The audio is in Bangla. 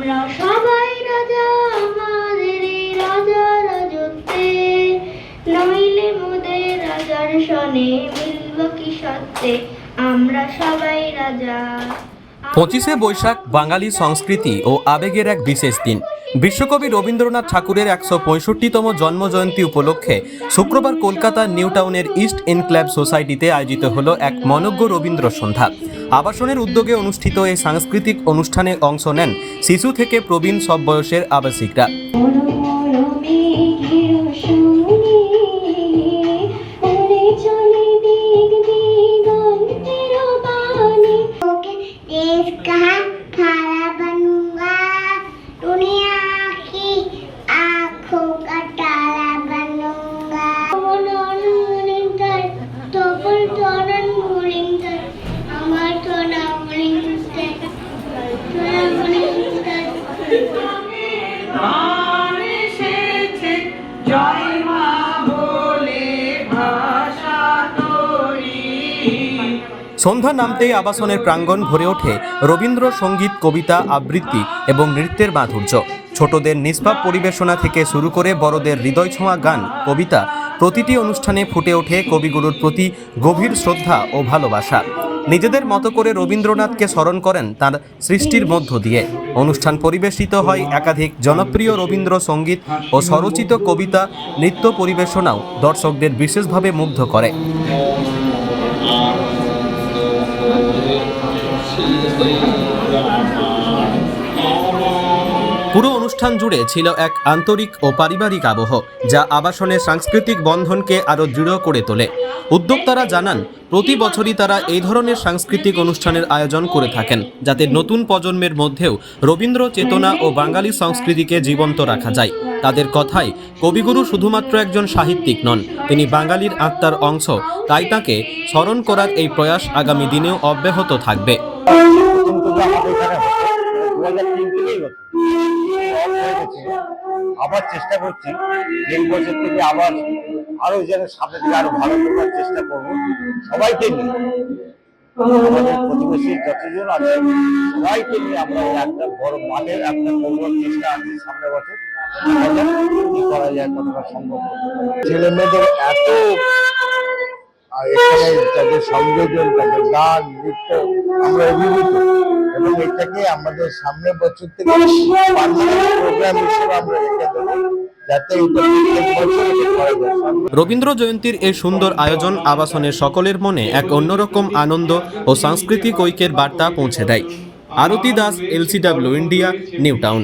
আমরা সবাই রাজা আমাদের এই রাজা রাজত্বে, নইলে মোদের রাজার সনে মিলব কি সত্যে, আমরা সবাই রাজা। 25শে বৈশাখ বাঙালি সংস্কৃতি ও আবেগের এক বিশেষ দিন। বিশ্বকবি রবীন্দ্রনাথ ঠাকুরের 165তম জন্মজয়ন্তী উপলক্ষে শুক্রবার কলকাতার নিউ টাউনের ইস্ট এনক্লেভ সোসাইটিতে আয়োজিত হলো এক মনোজ্ঞ রবীন্দ্র সন্ধ্যা। আবাসনের উদ্যোগে অনুষ্ঠিত এই সাংস্কৃতিক অনুষ্ঠানে অংশ নেন শিশু থেকে প্রবীণ সব বয়সের আবাসিকরা। সন্ধ্যা নামতেই আবাসনের প্রাঙ্গণ ভরে ওঠে রবীন্দ্র সঙ্গীত, কবিতা, আবৃত্তি এবং নৃত্যের মাধুর্য। ছোটদের নিষ্পাপ পরিবেশনা থেকে শুরু করে বড়দের হৃদয় ছোঁয়া গান, কবিতা, প্রতিটি অনুষ্ঠানে ফুটে ওঠে কবিগুরুর প্রতি গভীর শ্রদ্ধা ও ভালোবাসা। নিজেদের মতো করে রবীন্দ্রনাথকে স্মরণ করেন তার সৃষ্টির মধ্য দিয়ে। অনুষ্ঠান পরিবেশিত হয় একাধিক জনপ্রিয় রবীন্দ্র সঙ্গীত ও স্বরচিত কবিতা, নৃত্য পরিবেশনাও দর্শকদের বিশেষভাবে মুগ্ধ করে। পুরো অনুষ্ঠান জুড়ে ছিল এক আন্তরিক ও পারিবারিক আবহ, যা আবাসনের সাংস্কৃতিক বন্ধনকে আরও দৃঢ় করে তোলে। উদ্যোক্তারা জানান, প্রতি বছরই তারা এই ধরনের সাংস্কৃতিক অনুষ্ঠানের আয়োজন করে থাকেন, যাতে নতুন প্রজন্মের মধ্যেও রবীন্দ্র চেতনা ও বাঙালি সংস্কৃতিকে জীবন্ত রাখা যায়। তাদের কথায়, কবিগুরু শুধুমাত্র একজন সাহিত্যিক নন, তিনি বাঙালির আত্মার অংশ। তাই তাঁকে স্মরণ করার এই প্রয়াস আগামী দিনেও অব্যাহত থাকবে। আবার চেষ্টা করছি এই বছর থেকে আবার আরো যেন সামনে থেকে আরো ভালো করার চেষ্টা করবো। সবাইকে নিয়ে, আমাদের প্রতিবেশী যতজন আছে সবাইকে নিয়ে আমরা একটা বড় মাঠের একটা করবার চেষ্টা আছে। সামনে বছর কি করা যায়, কতটা সম্ভব। ছেলে মেয়েদের এত এখানে তাদের সংযোজন, তাদের গান, নৃত্য, আমরা অভিভূত, এবং এটাকে আমাদের সামনে বছর থেকে প্রোগ্রাম হিসেবে আমরা রেখে দেবো, যাতে রবীন্দ্র জয়ন্তীর এই সুন্দর আয়োজন আবাসনের সকলের মনে এক অন্যরকম আনন্দ ও সাংস্কৃতিক ঐক্যের বার্তা পৌঁছে দেয়। Aarti Das, LCW India, New town.